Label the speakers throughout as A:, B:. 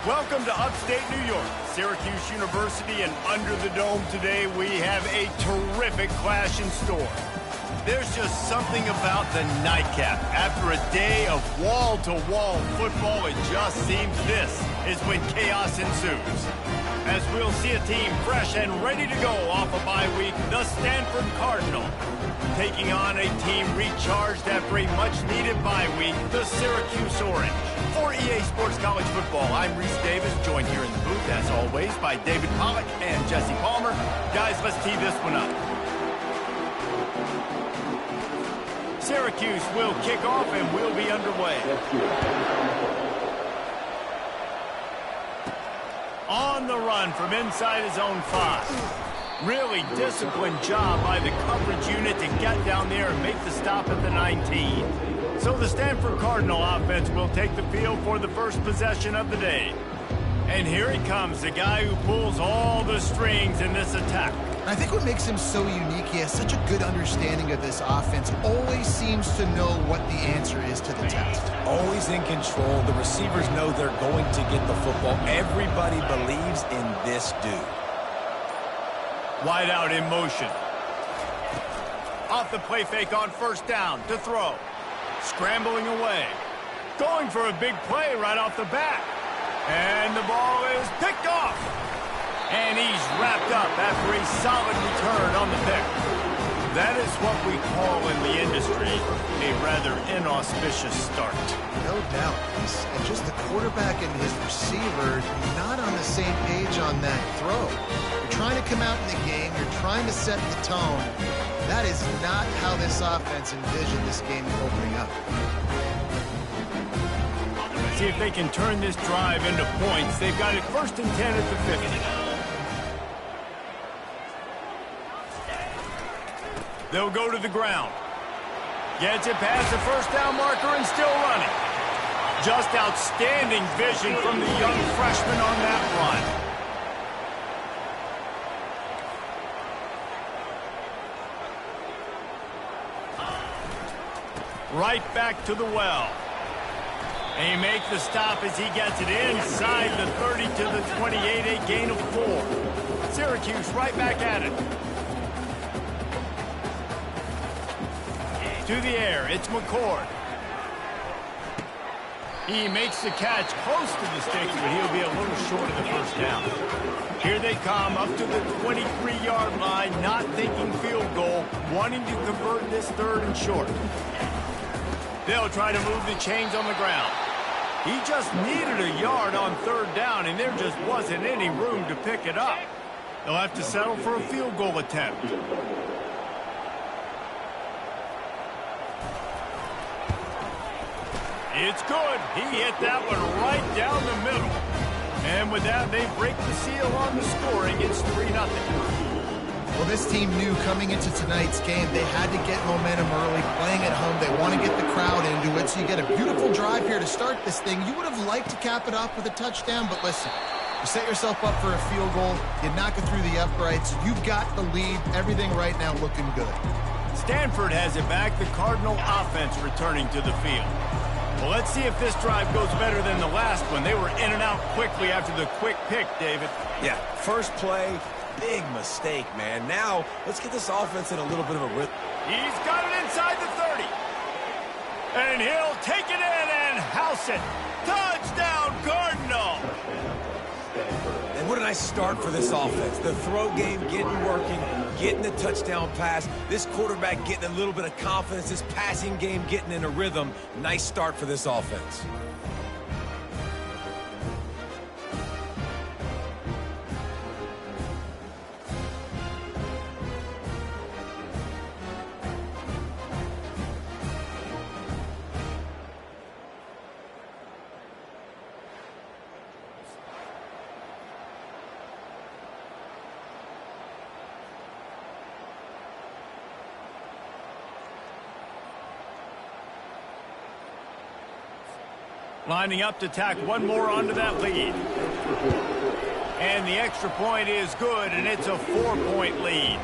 A: Welcome to upstate New York, Syracuse University, and under the dome today we have a terrific clash in store. There's just something about the nightcap. After a day of wall-to-wall football, it just seems this is when chaos ensues. As we'll see a team fresh and ready to go off a bye week, the Stanford Cardinal, taking on a team recharged after a much-needed bye week, the Syracuse Orange. For EA Sports College Football, I'm Reese Davis, joined here in the booth, as always, by David Pollack and Jesse Palmer. Guys, let's tee this one up. Syracuse will kick off and we'll be underway. On the run from inside his own 5. Really disciplined job by the coverage unit to get down there and make the stop at the 19. So the Stanford Cardinal offense will take the field for the first possession of the day. And here he comes, the guy who pulls all the strings in this attack.
B: I think what makes him so unique, he has such a good understanding of this offense, always seems to know what the answer is to the test.
C: Always in control. The receivers know they're going to get the football. Everybody believes in this dude.
A: Wide out in motion. Off the play fake on first down to throw. Scrambling away. Going for a big play right off the bat. And the ball is picked off. And he's wrapped up after a solid return on the pick. That is what we call in the industry a rather inauspicious start.
B: No doubt. And just the quarterback and his receiver not on the same page on that throw. You're trying to come out in the game. You're trying to set the tone. That is not how this offense envisioned this game opening up.
A: See if they can turn this drive into points. They've got it 1st and 10 at the 50. They'll go to the ground. Gets it past the first down marker and still running. Just outstanding vision from the young freshman on that run. Right back to the well. They make the stop as he gets it inside the 30 to the 28, a gain of 4. Syracuse right back at it. To the air, it's McCord. He makes the catch close to the sticks, but he'll be a little short of the first down. Here they come up to the 23-yard line, not thinking field goal, wanting to convert this 3rd and short. They'll try to move the chains on the ground. He just needed a yard on 3rd down, and there just wasn't any room to pick it up. They'll have to settle for a field goal attempt. It's good. He hit that one right down the middle. And with that, they break the seal on the scoring. It's 3-0.
B: Well, this team knew coming into tonight's game they had to get momentum early, playing at home. They want to get the crowd into it, so you get a beautiful drive here to start this thing. You would have liked to cap it off with a touchdown, but listen, you set yourself up for a field goal, you knock it through the uprights, you've got the lead, everything right now looking good.
A: Stanford has it back, the Cardinal offense returning to the field. Well, let's see if this drive goes better than the last one. They were in and out quickly after the quick pick, David.
C: Yeah, first play, big mistake, man. Now, let's get this offense in a little bit of a rhythm.
A: He's got it inside the 30. And he'll take it in and house it. Touchdown, Cardinal!
C: And what a nice start for this offense. The throw game getting working, getting the touchdown pass. This quarterback getting a little bit of confidence. This passing game getting in a rhythm. Nice start for this offense.
A: Lining up to tack one more onto that lead. And the extra point is good, and it's a 4-point lead.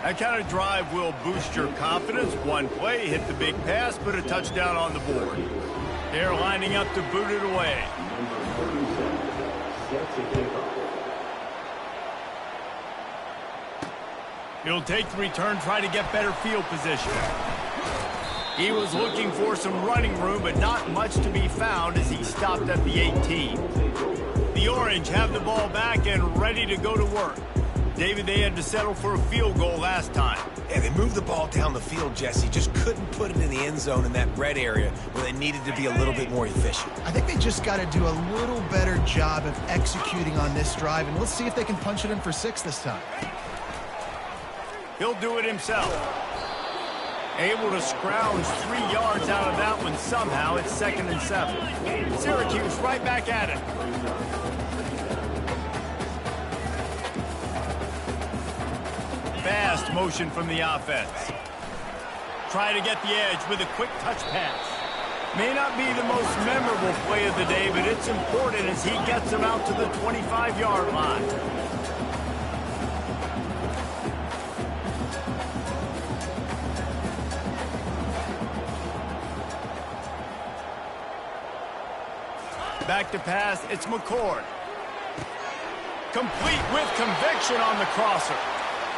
A: That kind of drive will boost your confidence. One play, hit the big pass, put a touchdown on the board. They're lining up to boot it away. He'll take the return, try to get better field position. He was looking for some running room, but not much to be found as he stopped at the 18. The Orange have the ball back and ready to go to work. David, they had to settle for a field goal last time.
C: And they moved the ball down the field, Jesse. Just couldn't put it in the end zone in that red area where they needed to be a little bit more efficient.
B: I think they just got to do a little better job of executing on this drive, and let's see if they can punch it in for 6 this time.
A: He'll do it himself. Able to scrounge 3 yards out of that one somehow. It's 2nd and 7. Syracuse right back at it. Fast motion from the offense. Try to get the edge with a quick touch pass. May not be the most memorable play of the day, but it's important as he gets him out to the 25-yard line. Back to pass, it's McCord. Complete with conviction on the crosser.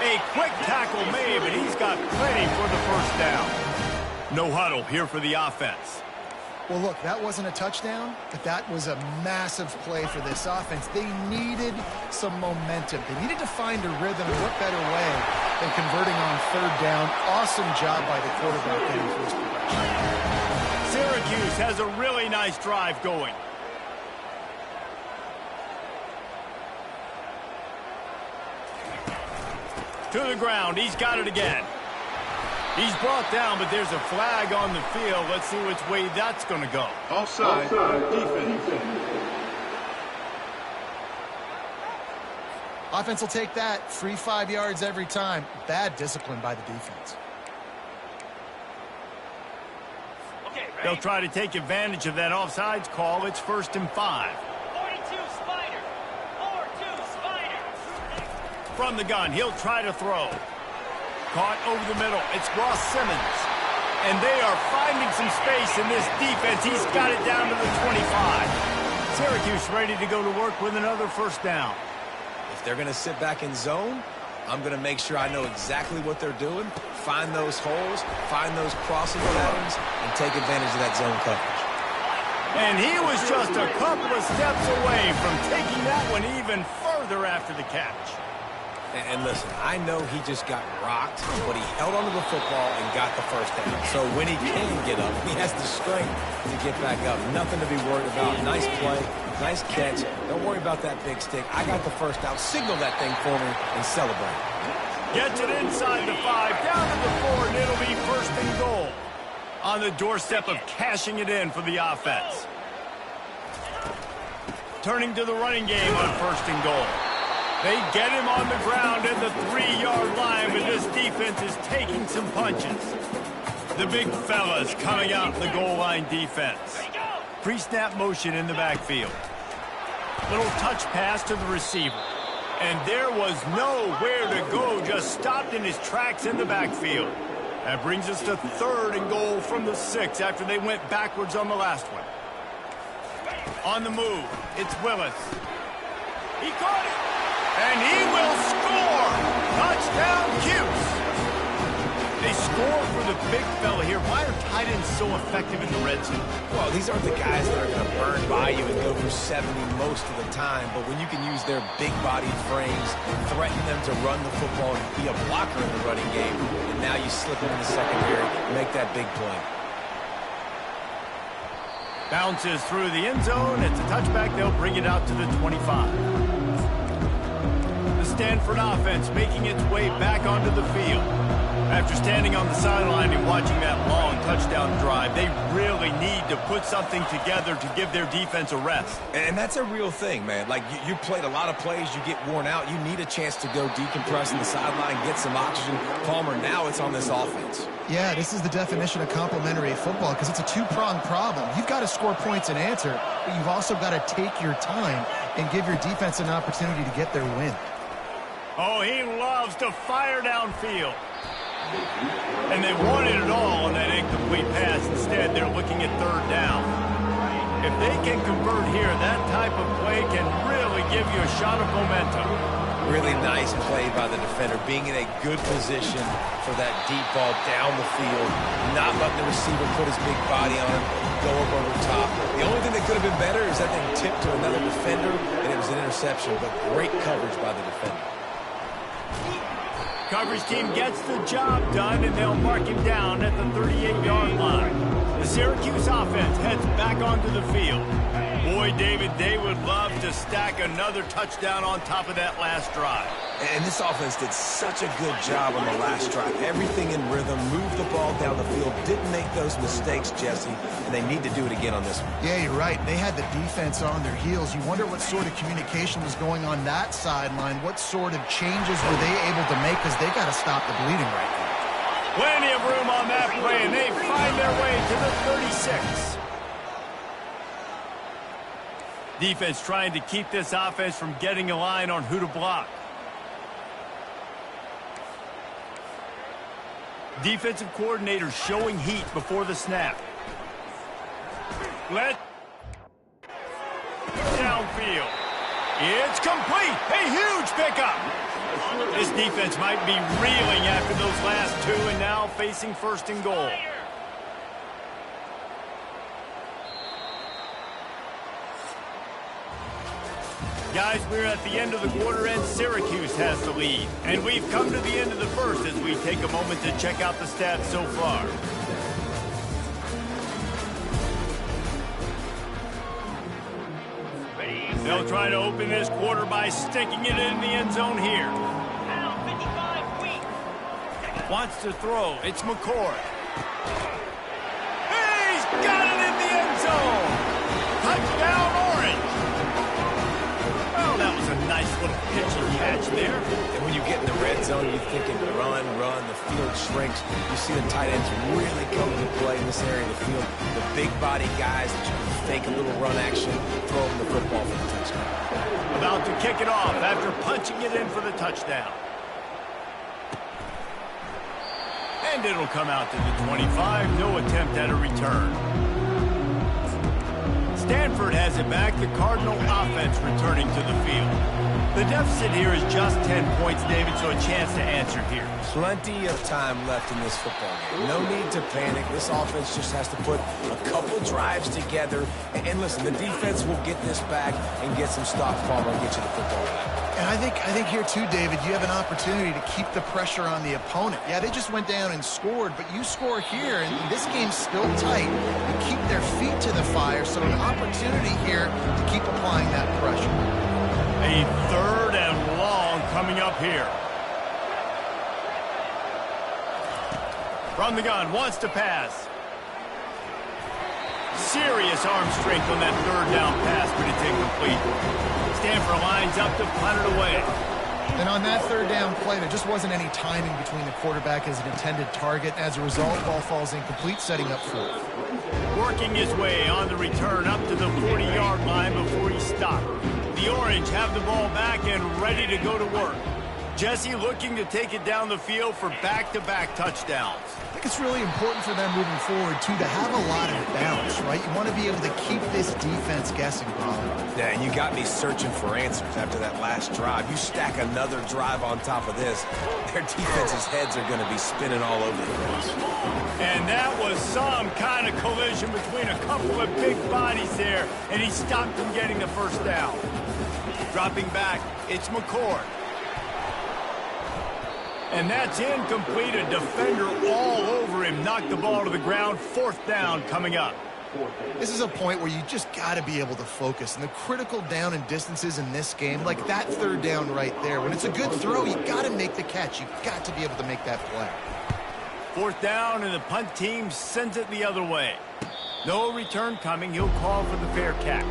A: A quick tackle made, but he's got plenty for the first down. No huddle here for the offense.
B: Well, look, that wasn't a touchdown, but that was a massive play for this offense. They needed some momentum. They needed to find a rhythm, and what better way than converting on 3rd down. Awesome job by the quarterback getting first progression.
A: Syracuse has a really nice drive going. To the ground, he's got it again. He's brought down, but there's a flag on the field. Let's see which way that's going to go.
D: Offside. Defense.
B: Offense will take that. Free 5 yards every time. Bad discipline by the defense.
A: They'll try to take advantage of that offsides call. It's 1st and 5. From the gun, he'll try to throw. Caught over the middle. It's Ross Simmons. And they are finding some space in this defense. He's got it down to the 25. Syracuse ready to go to work with another first down.
C: If they're going to sit back in zone, I'm going to make sure I know exactly what they're doing, find those holes, find those crossing patterns, and take advantage of that zone coverage.
A: And he was just a couple of steps away from taking that one even further after the catch.
C: And listen, I know he just got rocked, but he held onto the football and got the first down. So when he can get up, he has the strength to get back up. Nothing to be worried about. Nice play, nice catch. Don't worry about that big stick. I got the first down. Signal that thing for me and celebrate.
A: Gets it inside the 5, down to the 4, and it'll be 1st and goal. On the doorstep of cashing it in for the offense. Turning to the running game on 1st and goal. They get him on the ground at the 3-yard line, but this defense is taking some punches. The big fellas coming out in the goal line defense. Pre-snap motion in the backfield. Little touch pass to the receiver. And there was nowhere to go, just stopped in his tracks in the backfield. That brings us to 3rd and goal from the 6 after they went backwards on the last one. On the move, it's Willis. He caught it. And he will score! Touchdown, Cuse! They score for the big fella here. Why are tight ends so effective in the red zone?
C: Well, these aren't the guys that are going to burn by you and go for 70 most of the time, but when you can use their big-bodied frames, threaten them to run the football and be a blocker in the running game, and now you slip them in the secondary, make that big play.
A: Bounces through the end zone. It's a touchback. They'll bring it out to the 25. The Stanford offense making its way back onto the field. After standing on the sideline and watching that long touchdown drive, they really need to put something together to give their defense a rest.
C: And that's a real thing, man. Like, you played a lot of plays, you get worn out, you need a chance to go decompress on the sideline, get some oxygen. Palmer, now it's on this offense.
B: Yeah, this is the definition of complementary football because it's a two-pronged problem. You've got to score points and answer, but you've also got to take your time and give your defense an opportunity to get their win.
A: Oh, he loves to fire downfield. And they wanted it all on that incomplete pass. Instead, they're looking at 3rd down. If they can convert here, that type of play can really give you a shot of momentum.
C: Really nice play by the defender, being in a good position for that deep ball down the field, not letting the receiver put his big body on him, go up over top. The only thing that could have been better is that thing tipped to another defender, and it was an interception, but great coverage by the defender.
A: Coverage team gets the job done, and they'll mark him down at the 38-yard line. The Syracuse offense heads back onto the field. Boy, David, they would love to stack another touchdown on top of that last drive.
C: And this offense did such a good job on the last drive. Everything in rhythm, moved the ball down the field, didn't make those mistakes, Jesse, and they need to do it again on this one.
B: Yeah, you're right. They had the defense on their heels. You wonder what sort of communication was going on that sideline. What sort of changes were they able to make, because they got to stop the bleeding right now.
A: Plenty of room on that play, and they find their way to the 36. Defense trying to keep this offense from getting a line on who to block. Defensive coordinator showing heat before the snap. Downfield. It's complete. A huge pickup. This defense might be reeling after those last two and now facing 1st and goal. Guys, we're at the end of the quarter and Syracuse has the lead. And we've come to the end of the first as we take a moment to check out the stats so far. They'll try to open this quarter by sticking it in the end zone here. Wants to throw. It's McCord. He's got it in the end zone. Touchdown, Orange. Well, that was a nice little pitch and catch there.
C: And when you get in the red zone, you're thinking run, the field shrinks. You see the tight ends really come to play in this area of the field. The big body guys that you can fake a little run action, throw them the football for the touchdown.
A: About to kick it off after punching it in for the touchdown. And it'll come out to the 25. No attempt at a return. Stanford has it back. The Cardinal offense returning to the field. The deficit here is just 10 points, David, so a chance to answer here.
C: Plenty of time left in this football game. No need to panic. This offense just has to put a couple drives together. And listen, the defense will get this back and get some stops, Palmer, and get you the football back.
B: And I think here too, David, you have an opportunity to keep the pressure on the opponent. Yeah, they just went down and scored, but you score here, and this game's still tight. You keep their feet to the fire, so an opportunity here to keep applying that pressure.
A: A 3rd and long coming up here. From the gun, wants to pass. Serious arm strength on that 3rd down pass, but it's incomplete. Stanford lines up to punt it away.
B: And on that 3rd down play, there just wasn't any timing between the quarterback and his intended target. As a result, ball falls incomplete, setting up 4th.
A: Working his way on the return up to the 40-yard line before he stopped. The Orange have the ball back and ready to go to work. Jesse looking to take it down the field for back-to-back touchdowns.
B: I think it's really important for them moving forward, too, to have a lot of balance, right? You want to be able to keep this defense guessing, Bob.
C: Yeah, and you got me searching for answers after that last drive. You stack another drive on top of this, their defense's heads are going to be spinning all over the place.
A: And that was some kind of collision between a couple of big bodies there, and he stopped from getting the 1st down. Dropping back, it's McCord. And that's incomplete. A defender all over him. Knocked the ball to the ground. 4th down coming up.
B: This is a point where you just got to be able to focus. And the critical down and distances in this game, like that 3rd down right there, when it's a good throw, you got to make the catch. You've got to be able to make that play.
A: 4th down, and the punt team sends it the other way. No return coming. He'll call for the fair catch.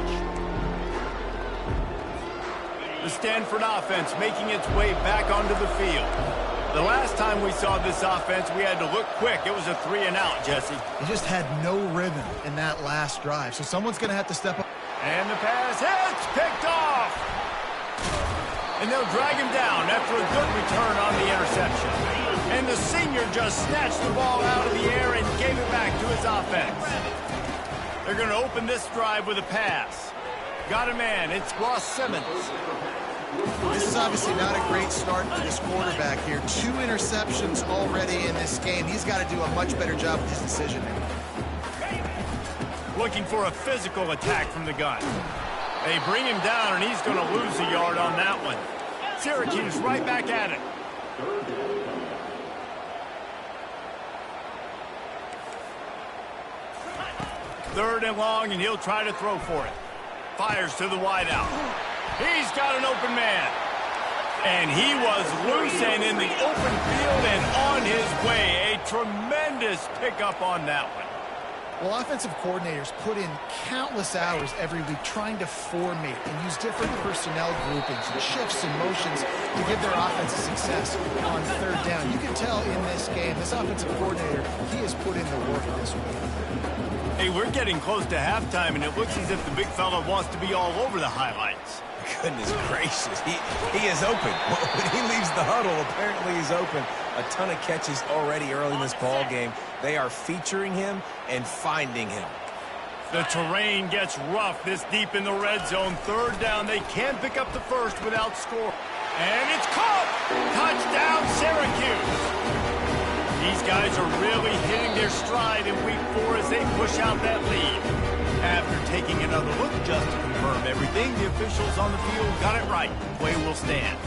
A: The Stanford offense making its way back onto the field. The last time we saw this offense, we had to look quick. It was a 3-and-out, Jesse.
B: He just had no rhythm in that last drive, so someone's going to have to step up.
A: And the pass, it's picked off! And they'll drag him down after a good return on the interception. And the senior just snatched the ball out of the air and gave it back to his offense. They're going to open this drive with a pass. Got a man. It's Ross Simmons.
B: This is obviously not a great start for this quarterback here. 2 interceptions already in this game. He's got to do a much better job with his decision making.
A: Looking for a physical attack from the gun. They bring him down, and he's going to lose a yard on that one. Syracuse right back at it. Third and long, and he'll try to throw for it. Fires to the wideout. He's got an open man. And he was loose and in the open field and on his way. A tremendous pickup on that one.
B: Well, offensive coordinators put in countless hours every week trying to formate and use different personnel groupings and shifts and motions to give their offense success on third down. You can tell in this game, this offensive coordinator, he has put in the work this week.
A: Hey, we're getting close to halftime, and it looks as if the big fella wants to be all over the highlights.
C: Goodness gracious, he is open. When he leaves the huddle, apparently he's open. A ton of catches already early in this ball game. They are featuring him and finding him.
A: The terrain gets rough this deep in the red zone. Third down, they can't pick up the first without score. And it's caught! Touchdown, Syracuse! These guys are really hitting their stride in week 4 as they push out that lead. After taking another look just to confirm everything, the officials on the field got it right. Play will stand.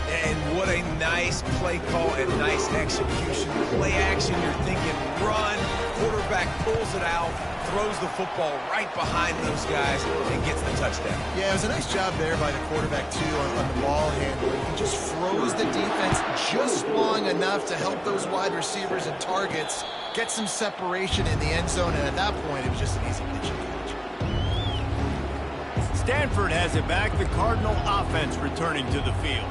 C: And what a nice play call and nice execution. Play action, you're thinking run. Quarterback pulls it out, throws the football right behind those guys, and gets the touchdown.
B: Yeah, it was a nice job there by the quarterback, too, on the ball handling. He just froze the defense just long enough to help those wide receivers and targets get some separation in the end zone, and at that point, it was just an easy pitch and catch.
A: Stanford has it back. The Cardinal offense returning to the field.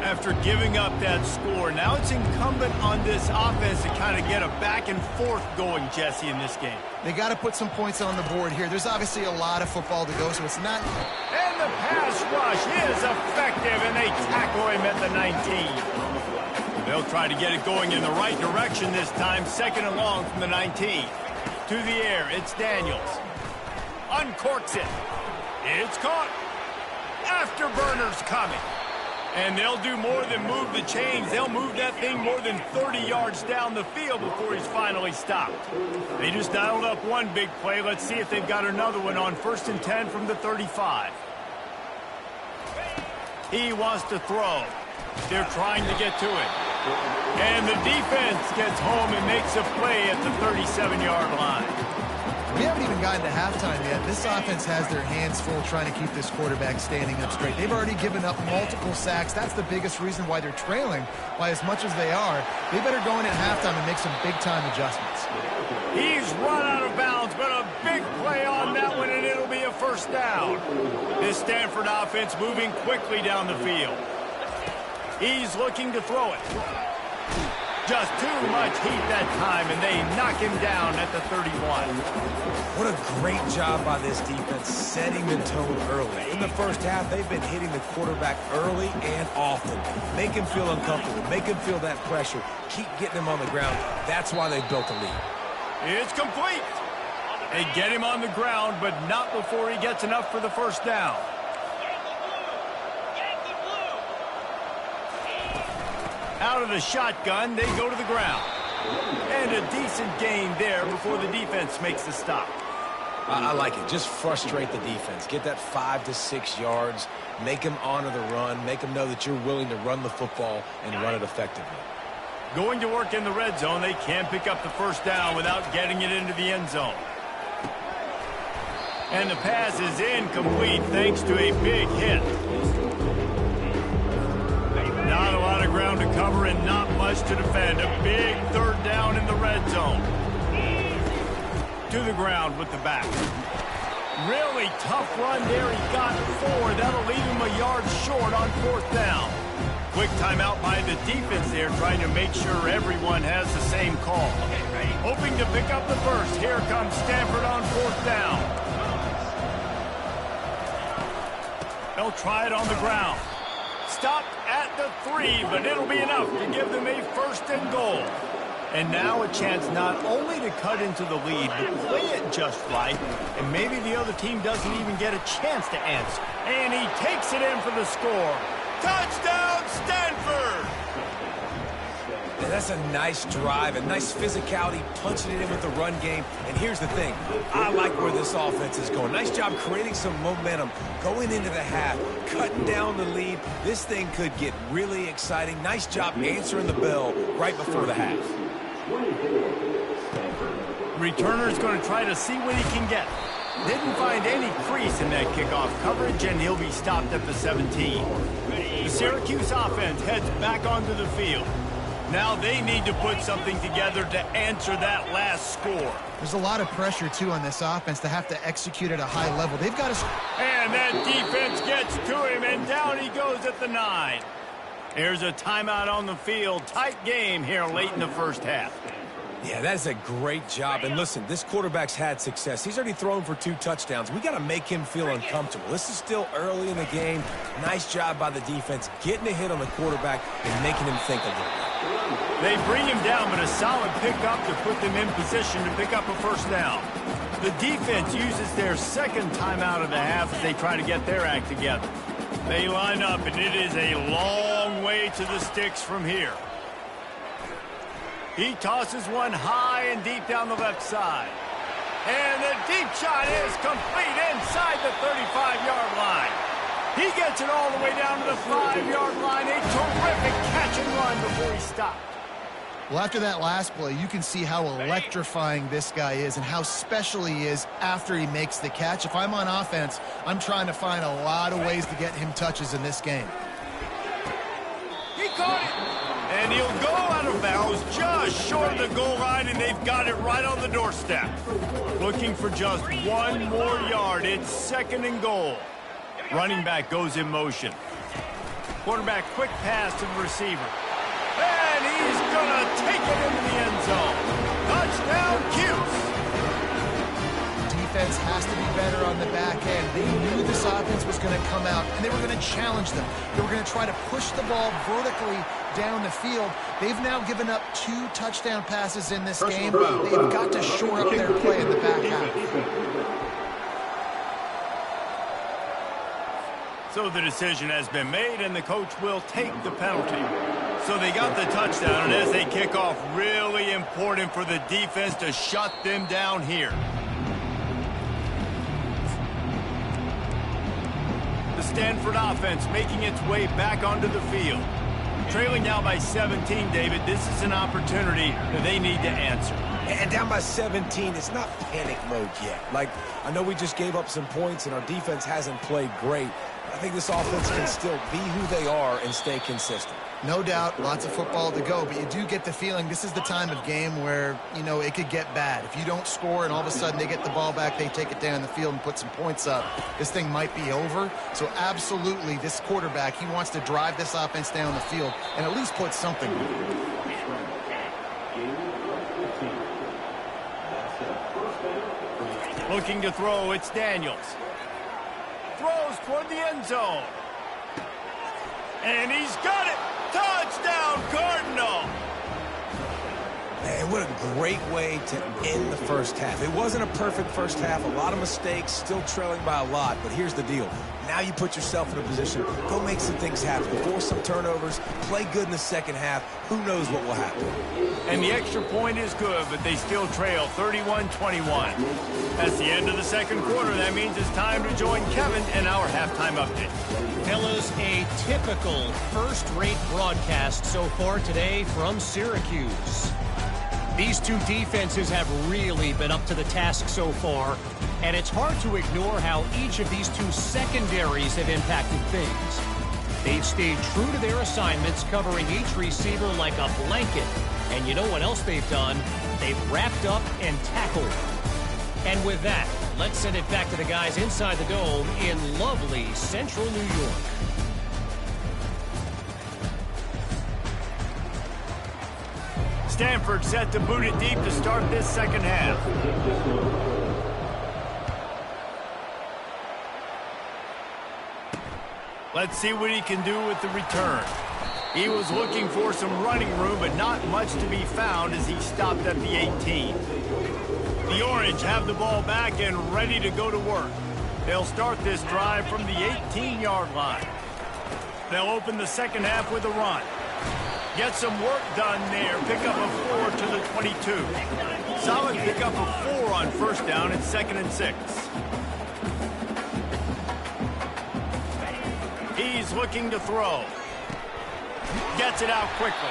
A: After giving up that score, now it's incumbent on this offense to kind of get a back and forth going, Jesse, in this game.
B: They got to put some points on the board here. There's obviously a lot of football to go, so it's not...
A: And the pass rush is effective, and they tackle him at the 19. They'll try to get it going in the right direction this time. Second and long from the 19. To the air, it's Daniels. Uncorks it. It's caught. Afterburners coming. And they'll do more than move the chains. They'll move that thing more than 30 yards down the field before he's finally stopped. They just dialed up one big play. Let's see if they've got another one on 1st and 10 from the 35. He wants to throw. They're trying to get to it. And the defense gets home and makes a play at the 37-yard line.
B: We haven't even gotten to halftime yet. This offense has their hands full trying to keep this quarterback standing up straight. They've already given up multiple sacks. That's the biggest reason why they're trailing by as much as they are. They better go in at halftime and make some big-time adjustments.
A: He's run out of bounds, but a big play on that one, and it'll be a first down. This Stanford offense moving quickly down the field. He's looking to throw it. Just too much heat that time, and they knock him down at the 31.
C: What a great job by this defense setting the tone early. In the first half, they've been hitting the quarterback early and often. Make him feel uncomfortable. Make him feel that pressure. Keep getting him on the ground. That's why they built a lead.
A: It's complete. They get him on the ground, but not before he gets enough for the first down. Out of the shotgun, they go to the ground. And a decent gain there before the defense makes the stop.
C: I like it. Just frustrate the defense. Get that 5 to 6 yards. Make them honor the run. Make them know that you're willing to run the football and run it effectively.
A: Going to work in the red zone. They can't pick up the first down without getting it into the end zone. And the pass is incomplete thanks to a big hit. Not a lot of ground to cover and not much to defend. A big third down in the red zone. To the ground with the back. Really tough run there. He got 4. That'll leave him a yard short on 4th down. Quick timeout by the defense there, trying to make sure everyone has the same call. Hoping to pick up the first. Here comes Stanford on 4th down. They'll try it on the ground. Stopped at the 3, but it'll be enough to give them a 1st and goal. And now a chance not only to cut into the lead, but play it just right, and maybe the other team doesn't even get a chance to answer. And he takes it in for the score. Touchdown, Stanford!
C: And that's a nice drive, a nice physicality, punching it in with the run game. And here's the thing, I like where this offense is going. Nice job creating some momentum, going into the half, cutting down the lead. This thing could get really exciting. Nice job answering the bell right before the half.
A: Returner's going to try to see what he can get. Didn't find any crease in that kickoff coverage, and he'll be stopped at the 17. The Syracuse offense heads back onto the field. Now they need to put something together to answer that last score.
B: There's a lot of pressure, too, on this offense to have to execute at a high level. They've got to...
A: And that defense gets to him, and down he goes at the 9. Here's a timeout on the field. Tight game here late in the first half.
C: Yeah, that's a great job. And listen, this quarterback's had success. He's already thrown for 2 touchdowns. We got to make him feel uncomfortable. This is still early in the game. Nice job by the defense, getting a hit on the quarterback and making him think a little bit.
A: They bring him down, but a solid pickup to put them in position to pick up a first down. The defense uses their second timeout of the half as they try to get their act together. They line up, and it is a long way to the sticks from here. He tosses one high and deep down the left side. And the deep shot is complete inside the 35-yard line. He gets it all the way down to the 5-yard line. A terrific catch and run before he stopped.
B: Well, after that last play, you can see how electrifying this guy is and how special he is after he makes the catch. If I'm on offense, I'm trying to find a lot of ways to get him touches in this game.
A: He caught it. And he'll go out of bounds just short of the goal line, and they've got it right on the doorstep. Looking for just one more yard. It's 2nd and goal. Running back goes in motion. Quarterback quick pass to the receiver. And he's going to take it into the end zone. Touchdown, Cuse.
B: Defense has to be better on the back end. They knew this offense was going to come out, and they were going to challenge them. They were going to try to push the ball vertically down the field. They've now given up 2 touchdown passes in this game. They've got to shore up their play in the back half.
A: So the decision has been made, and the coach will take the penalty. So they got the touchdown, and as they kick off, really important for the defense to shut them down here. The Stanford offense making its way back onto the field. Trailing now by 17, David, this is an opportunity that they need to answer.
C: And down by 17, it's not panic mode yet. Like, I know we just gave up some points and our defense hasn't played great. I think this offense can still be who they are and stay consistent.
B: No doubt, lots of football to go, but you do get the feeling this is the time of game where, you know, it could get bad. If you don't score and all of a sudden they get the ball back, they take it down the field and put some points up, this thing might be over. So absolutely, this quarterback, he wants to drive this offense down the field and at least put something.
A: Looking to throw, it's Daniels. Throws toward the end zone. And he's got it. Touchdown, Cardinal.
C: Man, what a great way to end the first half. It wasn't a perfect first half. A lot of mistakes, still trailing by a lot. But here's the deal. Now you put yourself in a position, go make some things happen. Force some turnovers, play good in the second half. Who knows what will happen?
A: And the extra point is good, but they still trail 31-21. That's the end of the second quarter. That means it's time to join Kevin in our halftime update.
E: Fellas, a typical first-rate broadcast so far today from Syracuse. These two defenses have really been up to the task so far, and it's hard to ignore how each of these two secondaries have impacted things. They've stayed true to their assignments, covering each receiver like a blanket. And you know what else they've done? They've wrapped up and tackled. And with that, let's send it back to the guys inside the dome in lovely central New York.
A: Stanford set to boot it deep to start this second half. Let's see what he can do with the return. He was looking for some running room, but not much to be found as he stopped at the 18. The Orange have the ball back and ready to go to work. They'll start this drive from the 18-yard line. They'll open the second half with a run. Get some work done there. Pick up a 4 to the 22. Solid pick up a 4 on first down and 2nd and 6. He's looking to throw. Gets it out quickly.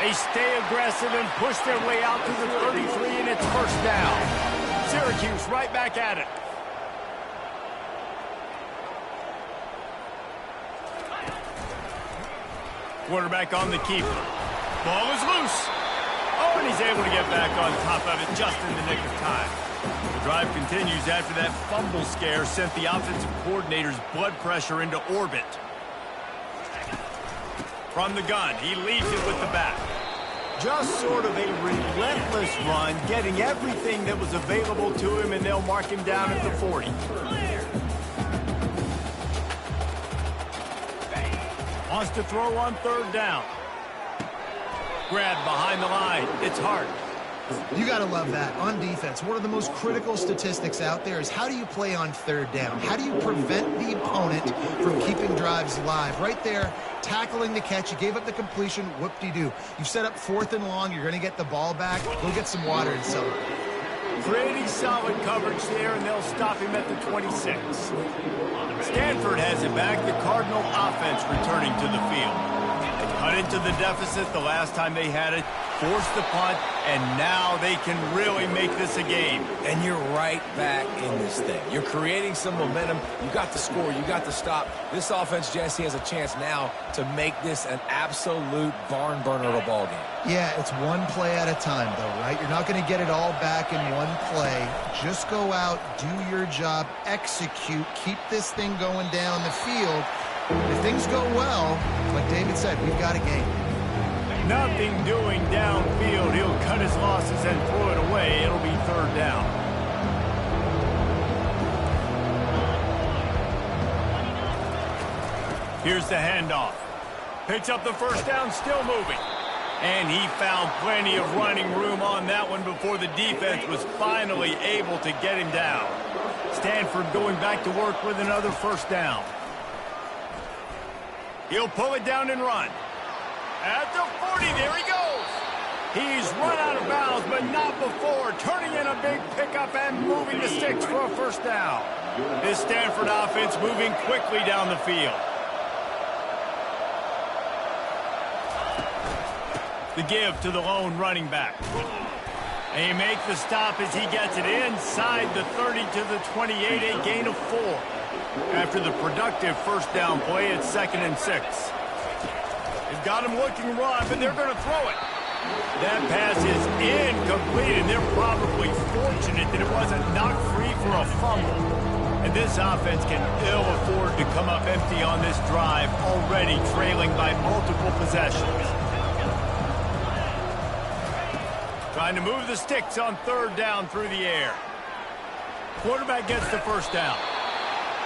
A: They stay aggressive and push their way out to the 33, and it's first down. Syracuse right back at it. Quarterback on the keeper. Ball is loose. Oh, and he's able to get back on top of it just in the nick of time. The drive continues after that fumble scare sent the offensive coordinator's blood pressure into orbit. From the gun, he leads it with the back. Just sort of a relentless run, getting everything that was available to him, and they'll mark him down at the 40. Wants to throw on third down. Grab behind the line. It's hard.
B: You got to love that. On defense, one of the most critical statistics out there is how do you play on third down? How do you prevent the opponent from keeping drives alive? Right there, tackling the catch. You gave up the completion. Whoop-de-doo. You've set up 4th and long. You're going to get the ball back. Go get some water and celebrate.
A: Pretty solid coverage there, and they'll stop him at the 26. Stanford has it back. The Cardinal offense returning to the field. Cut into the deficit the last time they had it, forced the punt, and now they can really make this a game.
C: And you're right back in this thing. You're creating some momentum. You got the score. You got the stop. This offense, Jesse, has a chance now to make this an absolute barn burner of a ball game.
B: Yeah, it's one play at a time, though, right? You're not going to get it all back in one play. Just go out, do your job, execute, keep this thing going down the field. If things go well, like David said, we've got a game.
A: Nothing doing downfield. He'll cut his losses and throw it away. It'll be third down. Here's the handoff. Picks up the first down, still moving. And he found plenty of running room on that one before the defense was finally able to get him down. Stanford going back to work with another first down. He'll pull it down and run. At the 40, there he goes. He's run out of bounds, but not before. Turning in a big pickup and moving the sticks for a first down. This Stanford offense moving quickly down the field. The give to the lone running back. They make the stop as he gets it inside the 30 to the 28, a gain of 4. After the productive first down play, it's 2nd and 6. They've got him looking run, but they're going to throw it. That pass is incomplete, and they're probably fortunate that it wasn't knocked free for a fumble. And this offense can ill afford to come up empty on this drive, already trailing by multiple possessions. Trying to move the sticks on third down through the air. Quarterback gets the first down.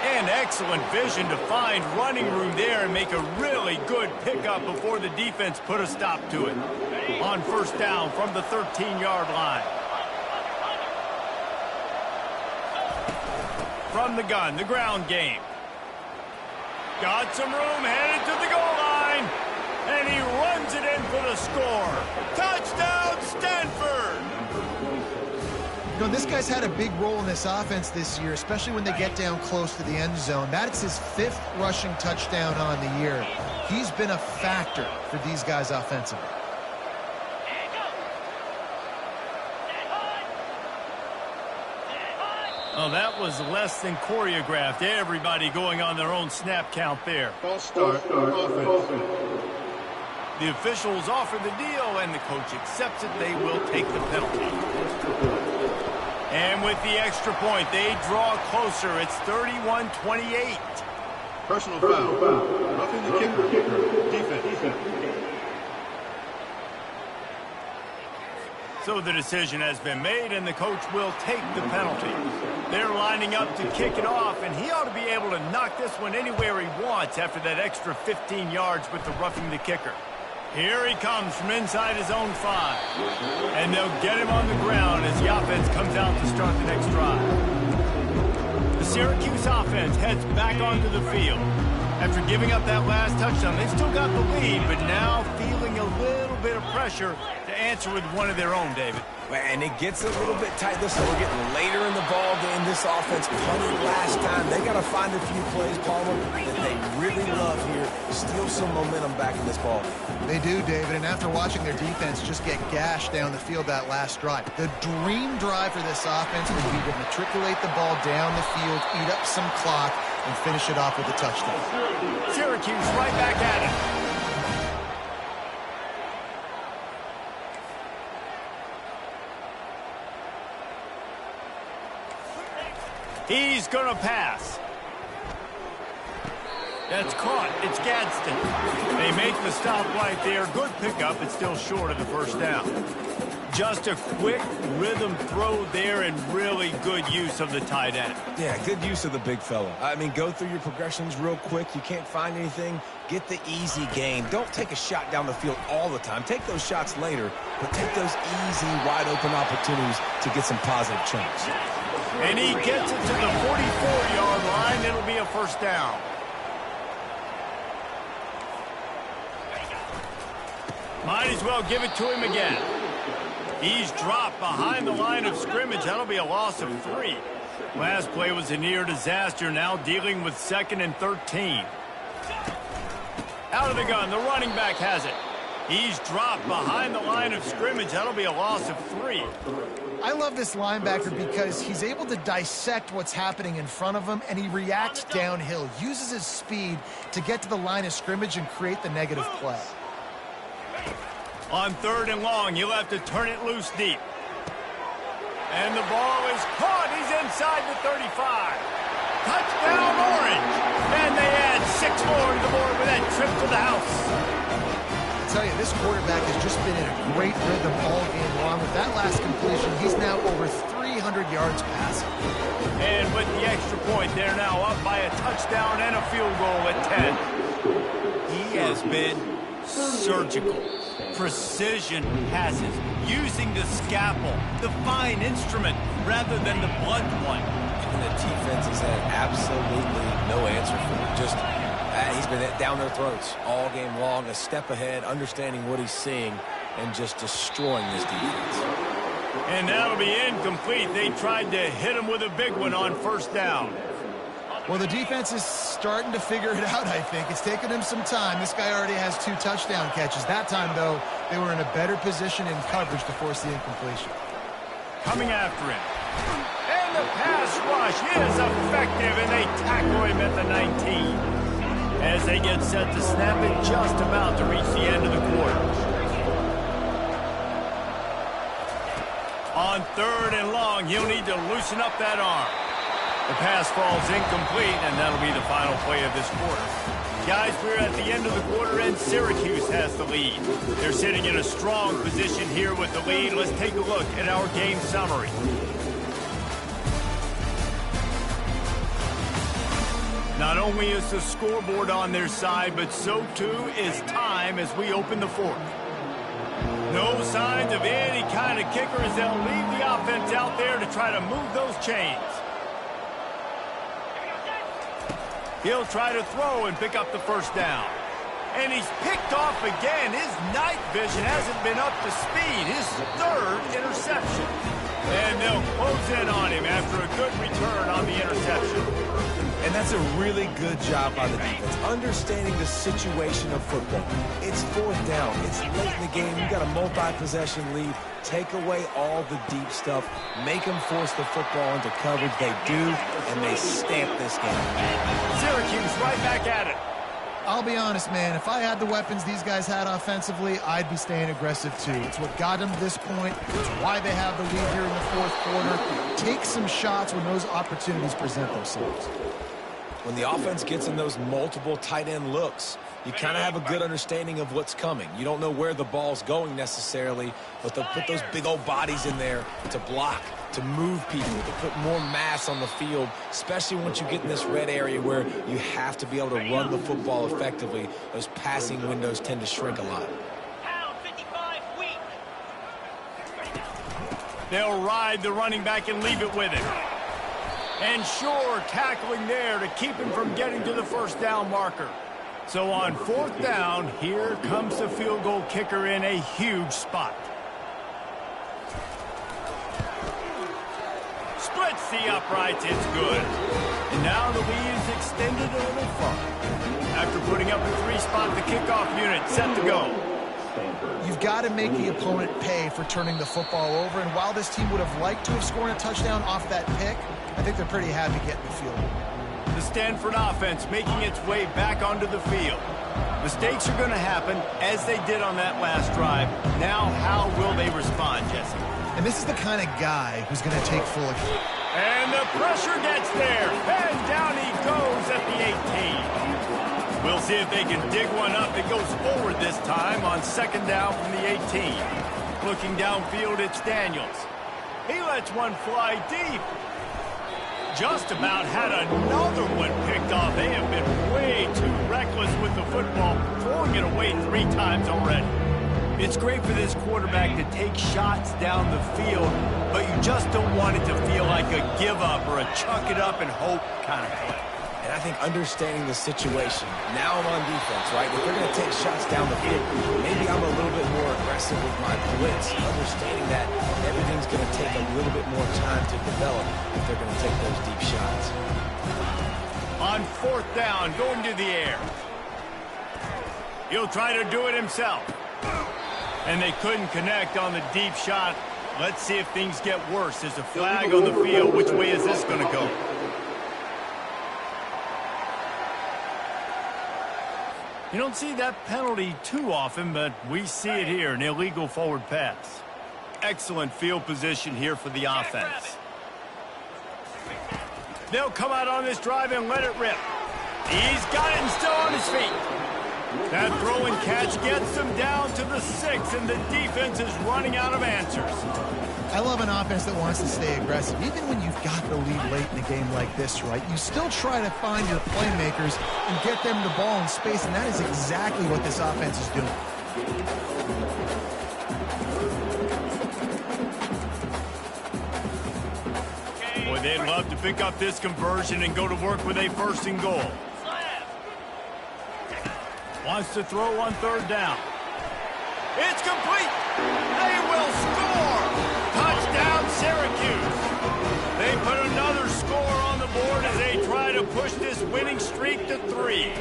A: And excellent vision to find running room there and make a really good pickup before the defense put a stop to it. On first down from the 13-yard line. From the gun, the ground game. Got some room, headed to the goal line. And he runs it in for the score. Touchdown, Stanford!
B: You know, this guy's had a big role in this offense this year, especially when they get down close to the end zone. That's his 5th rushing touchdown on the year. He's been a factor for these guys offensively.
A: Oh, that was less than choreographed. Everybody going on their own snap count there.
D: False start, offense.
A: The officials offer the deal, and the coach accepts it. They will take the penalty. And with the extra point, they draw closer. It's 31-28.
D: Personal foul. Roughing the kicker. Defense.
A: So the decision has been made, and the coach will take the penalty. They're lining up to kick it off, and he ought to be able to knock this one anywhere he wants after that extra 15 yards with the roughing the kicker. Here he comes from inside his own 5. And they'll get him on the ground as the offense comes out to start the next drive. The Syracuse offense heads back onto the field. After giving up that last touchdown, they've still got the lead, but now feeling a little bit of pressure to answer with one of their own, David.
C: And it gets a little bit tight. Listen, we're getting later in the ball game. This offense punted last time. They got to find a few plays, Palmer, that they really love here. Steal some momentum back in this ball.
B: They do, David, and after watching their defense just get gashed down the field that last drive, the dream drive for this offense would be to matriculate the ball down the field, eat up some clock, and finish it off with a touchdown.
A: Syracuse right back at it. He's going to pass. That's caught. It's Gadsden. They make the stop right there. Good pickup. It's still short of the first down. Just a quick rhythm throw there and really good use of the tight end.
C: Yeah, good use of the big fella. I mean, go through your progressions real quick. You can't find anything. Get the easy gain. Don't take a shot down the field all the time. Take those shots later, but take those easy, wide-open opportunities to get some positive chunks.
A: And he gets it to the 44-yard line. It'll be a first down. Might as well give it to him again. He's dropped behind the line of scrimmage. That'll be a loss of 3. Last play was a near disaster. Now dealing with 2nd and 13. Out of the gun. The running back has it. He's dropped behind the line of scrimmage. That'll be a loss of 3.
B: I love this linebacker because he's able to dissect what's happening in front of him, and he reacts downhill, uses his speed to get to the line of scrimmage and create the negative play.
A: On 3rd and long, you'll have to turn it loose deep. And the ball is caught. He's inside the 35. Touchdown, Orange. And they add 6 more to the board with that trip to the house.
B: I tell you, this quarterback has just been in a great rhythm all game long. With that last completion, he's now over 300 yards passing.
A: And with the extra point, they're now up by a touchdown and a field goal at 10. He has been surgical. Precision passes, using the scalpel, the fine instrument, rather than the blunt one.
C: And the defense has had absolutely no answer for him. Just, he's been down their throats all game long, a step ahead, understanding what he's seeing, and just destroying this defense.
A: And that'll be incomplete. They tried to hit him with a big one on 1st down.
B: Well, the defense is starting to figure it out, I think. It's taken him some time. This guy already has 2 touchdown catches. That time, though, they were in a better position in coverage to force the incompletion.
A: Coming after him. And the pass rush is effective, and they tackle him at the 19. As they get set to snap it, just about to reach the end of the quarter. On 3rd and long, he'll need to loosen up that arm. The pass falls incomplete, and that'll be the final play of this quarter. Guys, we're at the end of the quarter, and Syracuse has the lead. They're sitting in a strong position here with the lead. Let's take a look at our game summary. Not only is the scoreboard on their side, but so too is time as we open the 4th. No signs of any kind of kicker as they'll leave the offense out there to try to move those chains. He'll try to throw and pick up the first down. And he's picked off again. His night vision hasn't been up to speed. His 3rd interception. And they'll close in on him after a good return on the interception.
C: And that's a really good job by the defense, understanding the situation of football. It's 4th down. It's late in the game. You got a multi-possession lead. Take away all the deep stuff. Make them force the football into coverage. They do, and they stamp this game.
A: Syracuse right back at it.
B: I'll be honest, man. If I had the weapons these guys had offensively, I'd be staying aggressive, too. It's what got them to this point. It's why they have the lead here in the 4th quarter. Take some shots when those opportunities present themselves.
C: When the offense gets in those multiple tight end looks, you kind of have a good understanding of what's coming. You don't know where the ball's going necessarily, but they'll put those big old bodies in there to block, to move people, to put more mass on the field, especially once you get in this red area where you have to be able to run the football effectively. Those passing windows tend to shrink a lot.
A: They'll ride the running back and leave it with him. And sure, tackling there to keep him from getting to the first down marker. So on 4th down, here comes the field goal kicker in a huge spot. Splits the uprights, it's good. And now the lead is extended a little further. After putting up a 3-spot, the kickoff unit set to go.
B: You've got to make the opponent pay for turning the football over, and while this team would have liked to have scored a touchdown off that pick, I think they're pretty happy getting the field goal.
A: The Stanford offense making its way back onto the field. Mistakes are going to happen, as they did on that last drive. Now, how will they respond, Jesse?
B: And this is the kind of guy who's going to take full account.
A: And the pressure gets there, and down he goes at the 18. We'll see if they can dig one up. It goes forward this time on 2nd down from the 18. Looking downfield, it's Daniels. He lets one fly deep. Just about had another one picked off. They have been way too reckless with the football, throwing it away 3 times already. It's great for this quarterback to take shots down the field, but you just don't want it to feel like a give up or a chuck it up and hope kind of play.
C: And I think understanding the situation, now I'm on defense, right? If they're going to take shots down the field, maybe I'm a little bit more aggressive with my blitz, understanding that everything's going to take a little bit more time to develop if they're going to take those deep shots.
A: On 4th down, going to the air. He'll try to do it himself. And they couldn't connect on the deep shot. Let's see if things get worse. There's a flag on the field. Which way is this going to go? You don't see that penalty too often, but we see it here, an illegal forward pass. Excellent field position here for the offense. They'll come out on this drive and let it rip. He's got it and still on his feet. That throw and catch gets them down to the 6, and the defense is running out of answers.
B: I love an offense that wants to stay aggressive. Even when you've got the lead late in a game like this, right, you still try to find your playmakers and get them the ball in space, and that is exactly what this offense is doing.
A: Boy, they'd love to pick up this conversion and go to work with a 1st and goal. Wants to throw on 3rd down. It's complete. They will score. Touchdown, Syracuse. They put another score on the board as they try to push this winning streak to 3.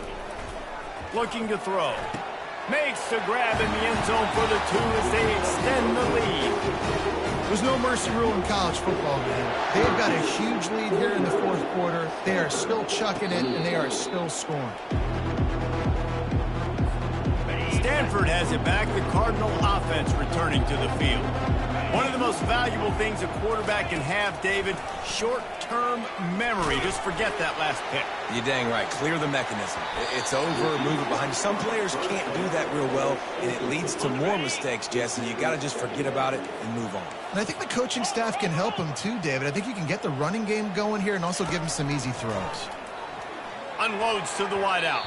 A: Looking to throw. Makes the grab in the end zone for the 2 as they extend the lead.
B: There's no mercy rule in college football, man. They've got a huge lead here in the 4th quarter. They are still chucking it, and they are still scoring.
A: Stanford has it back, the Cardinal offense returning to the field. One of the most valuable things a quarterback can have, David, short-term memory. Just forget that last pick.
C: You're dang right. Clear the mechanism. It's over, move it behind you. Some players can't do that real well, and it leads to more mistakes, Jesse. You got to just forget about it and move on.
B: And I think the coaching staff can help him too, David. I think you can get the running game going here and also give him some easy throws.
A: Unloads to the wideout.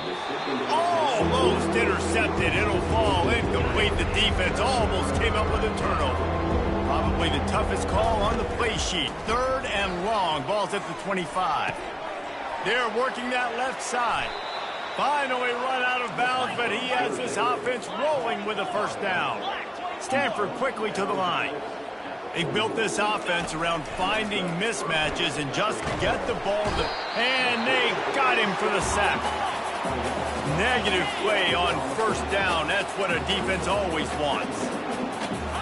A: Almost intercepted. It'll fall incomplete. The defense almost came up with a turnover. Probably the toughest call on the play sheet. 3rd and long. Ball's at the 25. They're working that left side. Finally run out of bounds, but he has this offense rolling with a 1st down. Stanford quickly to the line. They built this offense around finding mismatches and just get the ball to... And they got him for the sack. Negative play on 1st down. That's what a defense always wants.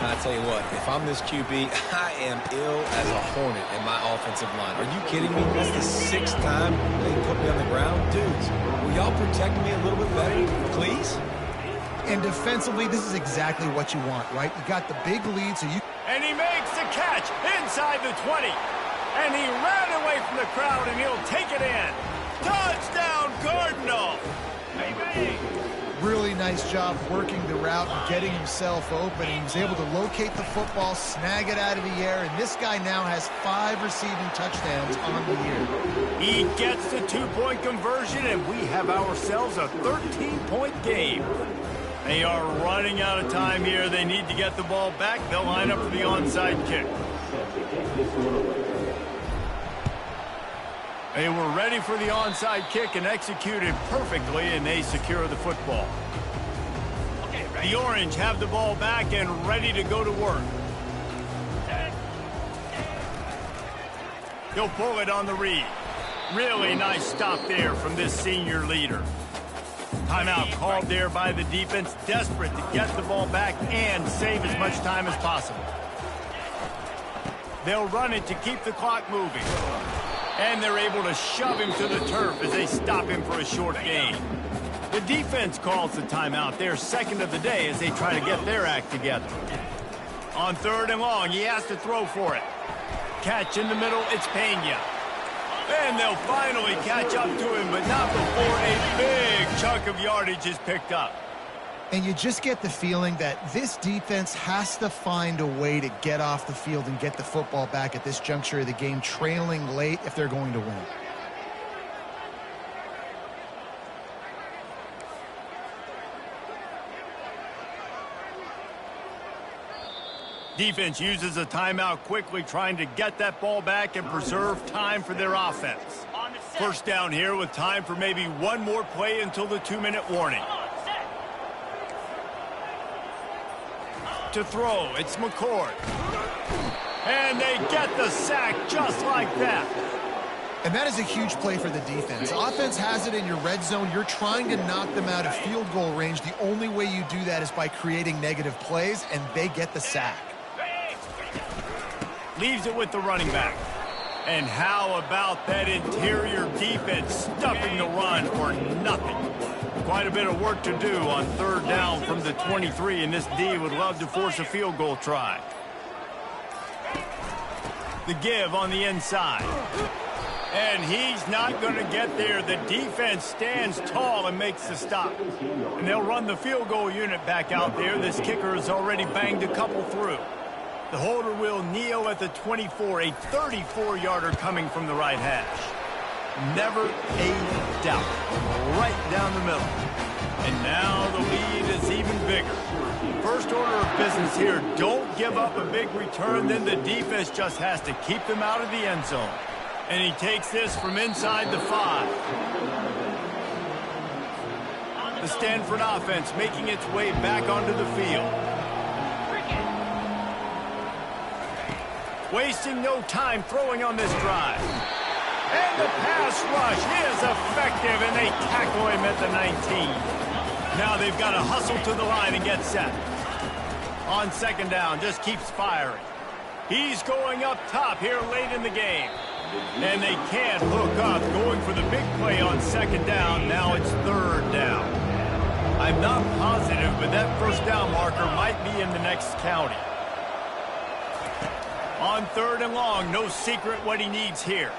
C: I tell you what, if I'm this QB, I am ill as a hornet in my offensive line. Are you kidding me? That's the 6th time they put me on the ground. Dudes, will y'all protect me a little bit better, please?
B: And defensively, this is exactly what you want, right? You got the big lead, so you...
A: And he makes the catch inside the 20. And he ran away from the crowd, and he'll take it in. Touchdown, Cardinal! Baby!
B: nice job working the route and getting himself open. He was able to locate the football, snag it out of the air, and this guy now has 5 receiving touchdowns on the year.
A: He gets the 2-point conversion, and we have ourselves a 13-point game. They are running out of time here. They need to get the ball back. They'll line up for the onside kick. They were ready for the onside kick and executed perfectly, and they secure the football. The Orange have the ball back and ready to go to work. He'll pull it on the read. Really nice stop there from this senior leader. Timeout called there by the defense, desperate to get the ball back and save as much time as possible. They'll run it to keep the clock moving. And they're able to shove him to the turf as they stop him for a short gain. The defense calls the timeout, their second of the day, as they try to get their act together. On 3rd and long, he has to throw for it. Catch in the middle, it's Pena. And they'll finally catch up to him, but not before a big chunk of yardage is picked up.
B: And you just get the feeling that this defense has to find a way to get off the field and get the football back at this juncture of the game, trailing late if they're going to win.
A: Defense uses a timeout quickly, trying to get that ball back and preserve time for their offense. First down here with time for maybe one more play until the 2-minute warning. To throw, it's McCord. And they get the sack just like that.
B: And that is a huge play for the defense. Offense has it in your red zone. You're trying to knock them out of field goal range. The only way you do that is by creating negative plays, and they get the sack.
A: Leaves it with the running back. And how about that interior defense stuffing the run for nothing? Quite a bit of work to do on 3rd down from the 23, and this D would love to force a field goal try. The give on the inside. And he's not going to get there. The defense stands tall and makes the stop. And they'll run the field goal unit back out there. This kicker has already banged a couple through. The holder will kneel at the 24, a 34-yarder coming from the right hash. Never a doubt. Right down the middle. And now the lead is even bigger. First order of business here, don't give up a big return, then the defense just has to keep them out of the end zone. And he takes this from inside the 5. The Stanford offense making its way back onto the field. Wasting no time throwing on this drive. And the pass rush is effective, and they tackle him at the 19. Now they've got to hustle to the line and get set. On 2nd down, just keeps firing. He's going up top here late in the game. And they can't hook up, going for the big play on 2nd down. Now it's 3rd down. I'm not positive, but that 1st down marker might be in the next county. On 3rd and long, no secret what he needs here.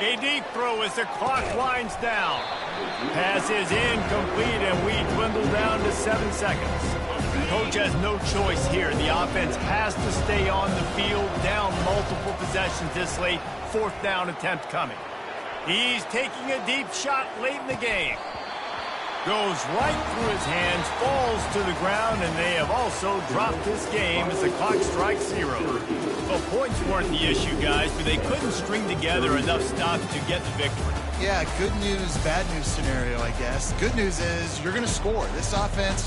A: A deep throw as the clock winds down. Pass is incomplete, and we dwindle down to 7 seconds. Coach has no choice here. The offense has to stay on the field, down multiple possessions this late. 4th down attempt coming. He's taking a deep shot late in the game. Goes right through his hands, falls to the ground, and they have also dropped this game as the clock strikes 0. Well, points weren't the issue, guys, but they couldn't string together enough stops to get the victory.
B: Yeah, good news, bad news scenario, I guess. Good news is you're going to score. This offense